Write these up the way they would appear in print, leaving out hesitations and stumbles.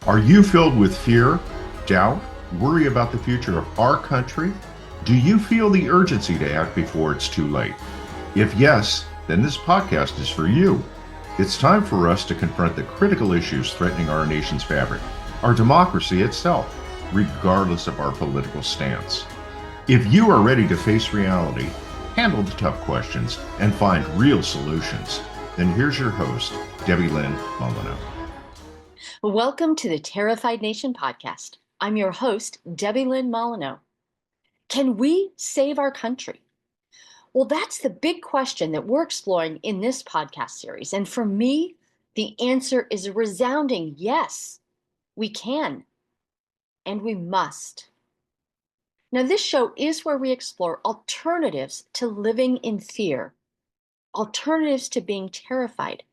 Are you filled with fear, doubt, worry about the future of our country? Do you feel the urgency to act before it's too late? If yes, then this podcast is for you. It's time for us to confront the critical issues threatening our nation's fabric, our democracy itself, regardless of our political stance. If you are ready to face reality, handle the tough questions, and find real solutions, then here's your host, Debilyn Molineaux. Welcome to the Terrified Nation podcast. I'm your host, Debilyn Molineaux. Can we save our country? Well, that's the big question that we're exploring in this podcast series. And for me, the answer is a resounding yes. We can, and we must. Now, this show is where we explore alternatives to living in fear, alternatives to being terrified.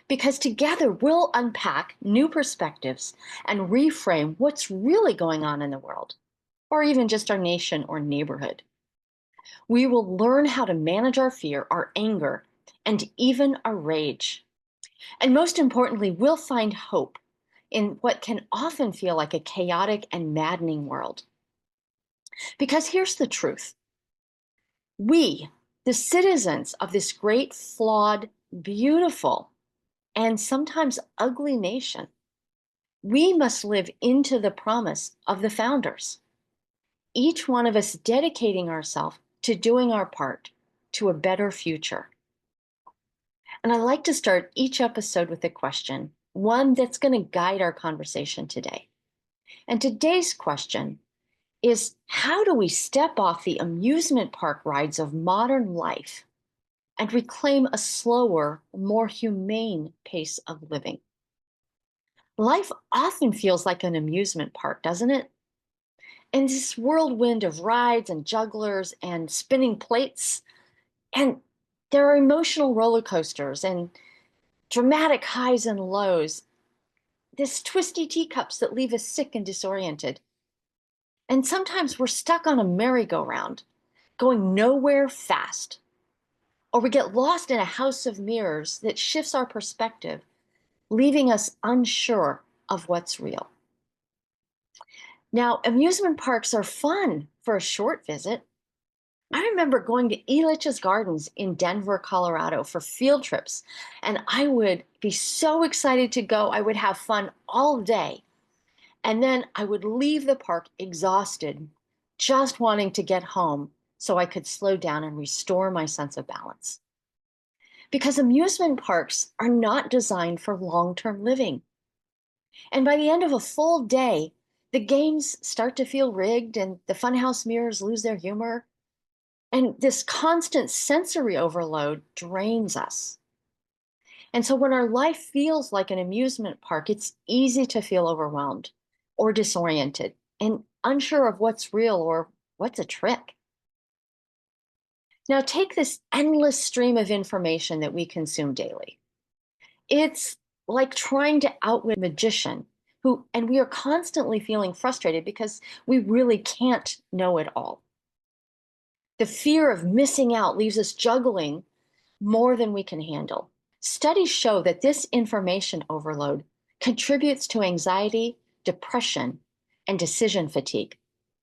Because together we'll unpack new perspectives and reframe what's really going on in the world, or even just our nation or neighborhood. We will learn how to manage our fear, our anger, and even our rage. And most importantly, we'll find hope in what can often feel like a chaotic and maddening world. Because here's the truth. We, the citizens of this great, flawed, beautiful, and sometimes ugly nation, we must live into the promise of the founders, each one of us dedicating ourselves to doing our part to a better future. And I like to start each episode with a question, one that's going to guide our conversation today. And today's question is, how do we step off the amusement park rides of modern life and reclaim a slower, more humane pace of living? Life often feels like an amusement park, doesn't it? And this whirlwind of rides and jugglers and spinning plates, and there are emotional roller coasters and dramatic highs and lows, this twisty teacups that leave us sick and disoriented. And sometimes we're stuck on a merry-go-round, going nowhere fast. Or we get lost in a house of mirrors that shifts our perspective, leaving us unsure of what's real. Now, amusement parks are fun for a short visit. I remember going to Elitch's Gardens in Denver, Colorado for field trips, and I would be so excited to go. I would have fun all day. And then I would leave the park exhausted, just wanting to get home so I could slow down and restore my sense of balance. Because amusement parks are not designed for long-term living. And by the end of a full day, the games start to feel rigged and the funhouse mirrors lose their humor. And this constant sensory overload drains us. And so when our life feels like an amusement park, it's easy to feel overwhelmed or disoriented and unsure of what's real or what's a trick. Now take this endless stream of information that we consume daily. It's like trying to outwit a magician and we are constantly feeling frustrated because we really can't know it all. The fear of missing out leaves us juggling more than we can handle. Studies show that this information overload contributes to anxiety, depression, and decision fatigue.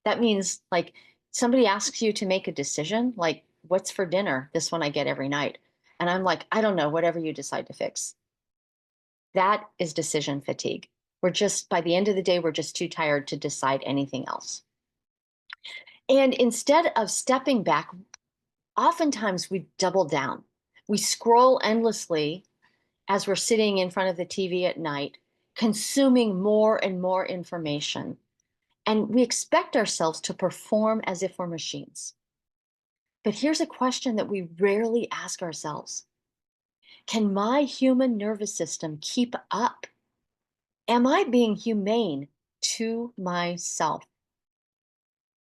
That means like somebody asks you to make a decision, like what's for dinner? This one I get every night. And I'm like, I don't know, whatever you decide to fix. That is decision fatigue. By the end of the day, we're just too tired to decide anything else. And instead of stepping back, oftentimes we double down. We scroll endlessly as we're sitting in front of the TV at night, consuming more and more information. And we expect ourselves to perform as if we're machines. But here's a question that we rarely ask ourselves. Can my human nervous system keep up? Am I being humane to myself?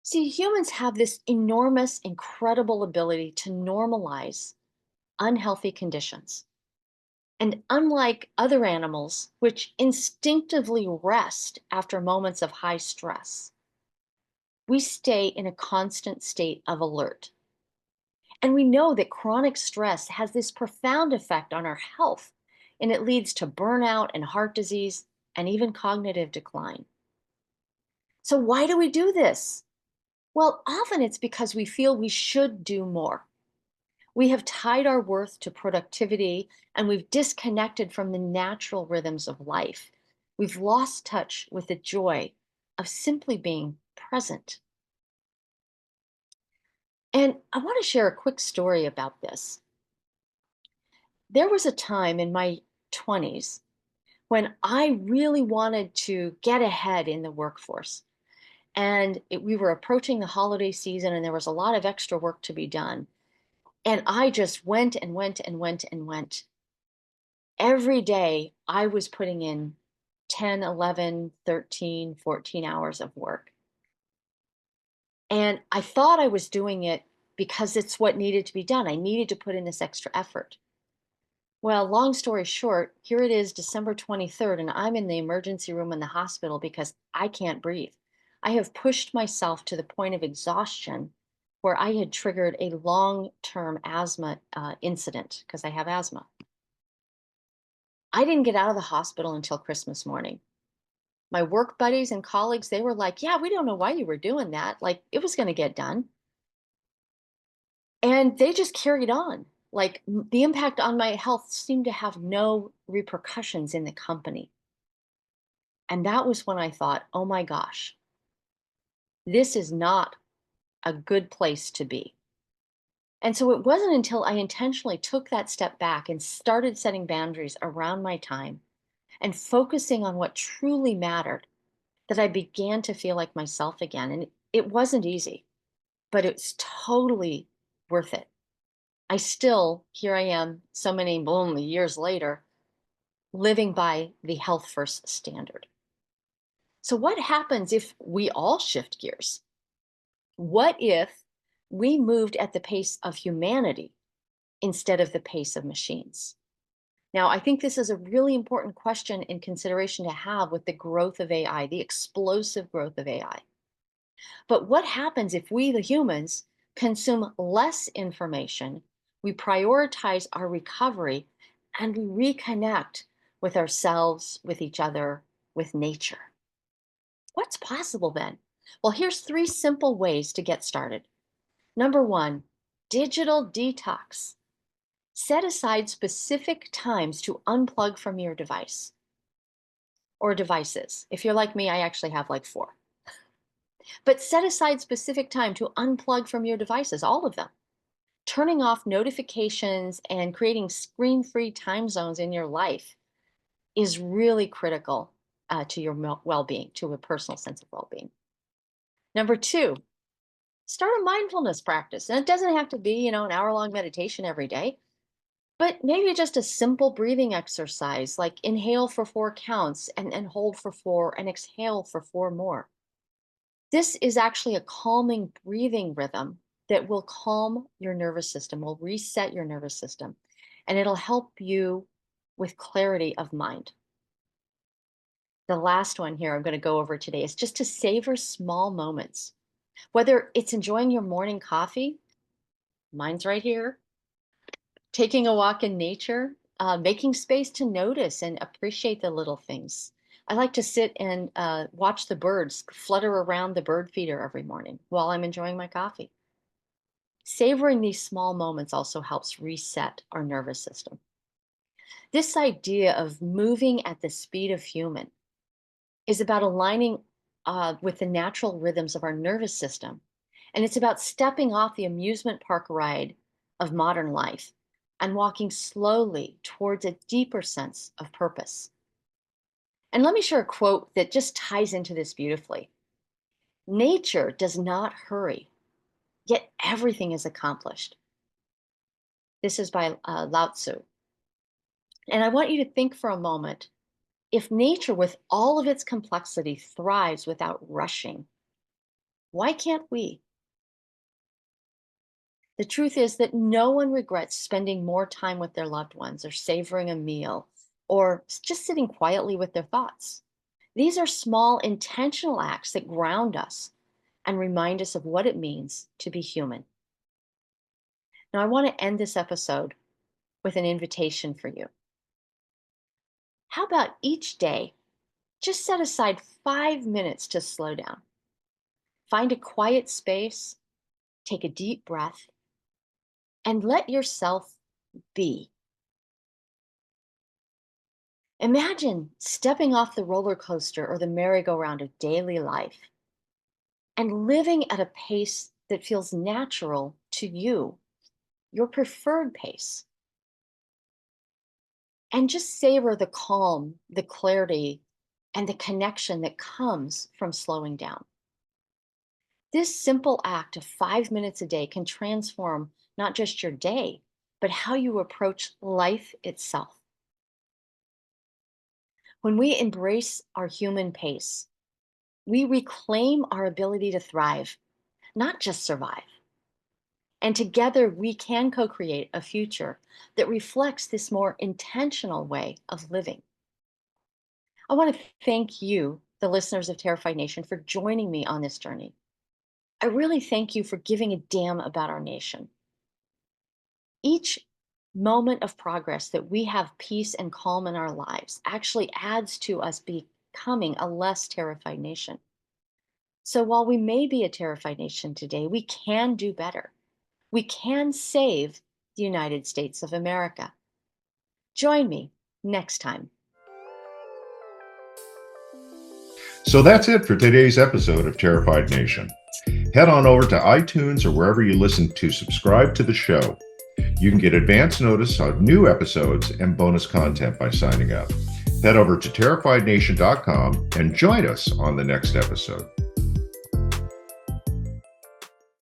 See, humans have this enormous, incredible ability to normalize unhealthy conditions. And unlike other animals, which instinctively rest after moments of high stress, we stay in a constant state of alert. And we know that chronic stress has this profound effect on our health, and it leads to burnout and heart disease, and even cognitive decline. So, why do we do this? Well, often it's because we feel we should do more. We have tied our worth to productivity and we've disconnected from the natural rhythms of life. We've lost touch with the joy of simply being present. And I want to share a quick story about this. There was a time in my 20s when I really wanted to get ahead in the workforce. And we were approaching the holiday season, and there was a lot of extra work to be done. And I just went and went and went and went. Every day, I was putting in 10, 11, 13, 14 hours of work. And I thought I was doing it because it's what needed to be done. I needed to put in this extra effort. Well, long story short, here it is, December 23rd, and I'm in the emergency room in the hospital because I can't breathe. I have pushed myself to the point of exhaustion where I had triggered a long-term asthma incident because I have asthma. I didn't get out of the hospital until Christmas morning. My work buddies and colleagues, they were like, yeah, we don't know why you were doing that. Like, it was going to get done. And they just carried on. Like, the impact on my health seemed to have no repercussions in the company. And that was when I thought, oh my gosh, this is not a good place to be. And so it wasn't until I intentionally took that step back and started setting boundaries around my time and focusing on what truly mattered that I began to feel like myself again. And it wasn't easy, but it's totally worth it. I still, here I am, so many years later, living by the health first standard. So, what happens if we all shift gears? What if we moved at the pace of humanity instead of the pace of machines? Now, I think this is a really important question in consideration to have with the growth of AI, the explosive growth of AI. But what happens if we, the humans, consume less information, we prioritize our recovery, and we reconnect with ourselves, with each other, with nature? What's possible then? Well, here's three simple ways to get started. Number one, digital detox. Set aside specific times to unplug from your device or devices. If you're like me, I actually have like four. But set aside specific time to unplug from your devices, all of them. Turning off notifications and creating screen-free time zones in your life is really critical to your well-being, to a personal sense of well-being. Number two, start a mindfulness practice. And it doesn't have to be, an hour-long meditation every day, but maybe just a simple breathing exercise, like inhale for 4 counts and hold for 4 and exhale for 4 more. This is actually a calming breathing rhythm that will calm your nervous system, will reset your nervous system, and it'll help you with clarity of mind. The last one here I'm going to go over today is just to savor small moments. Whether it's enjoying your morning coffee, mine's right here, taking a walk in nature, making space to notice and appreciate the little things. I like to sit and watch the birds flutter around the bird feeder every morning while I'm enjoying my coffee. Savoring these small moments also helps reset our nervous system. This idea of moving at the speed of human is about aligning with the natural rhythms of our nervous system. And it's about stepping off the amusement park ride of modern life and walking slowly towards a deeper sense of purpose. And let me share a quote that just ties into this beautifully. Nature does not hurry, yet everything is accomplished. This is by Lao Tzu. And I want you to think for a moment, if nature with all of its complexity thrives without rushing, why can't we? The truth is that no one regrets spending more time with their loved ones or savoring a meal or just sitting quietly with their thoughts. These are small intentional acts that ground us and remind us of what it means to be human. Now, I want to end this episode with an invitation for you. How about each day Just set aside 5 minutes to slow down. Find a quiet space, take a deep breath, and let yourself be. Imagine stepping off the roller coaster or the merry-go-round of daily life and living at a pace that feels natural to you, your preferred pace. And just savor the calm, the clarity, and the connection that comes from slowing down. This simple act of 5 minutes a day can transform not just your day, but how you approach life itself. When we embrace our human pace, we reclaim our ability to thrive, not just survive. And together we can co-create a future that reflects this more intentional way of living. I want to thank you, the listeners of Terrified Nation, for joining me on this journey. I really thank you for giving a damn about our nation. Each moment of progress that we have peace and calm in our lives actually adds to us becoming a less terrified nation. So while we may be a terrified nation today, we can do better. We can save the United States of America. Join me next time. So that's it for today's episode of Terrified Nation. Head on over to iTunes or wherever you listen to subscribe to the show. You can get advance notice of new episodes and bonus content by signing up. Head over to terrifiednation.com and join us on the next episode.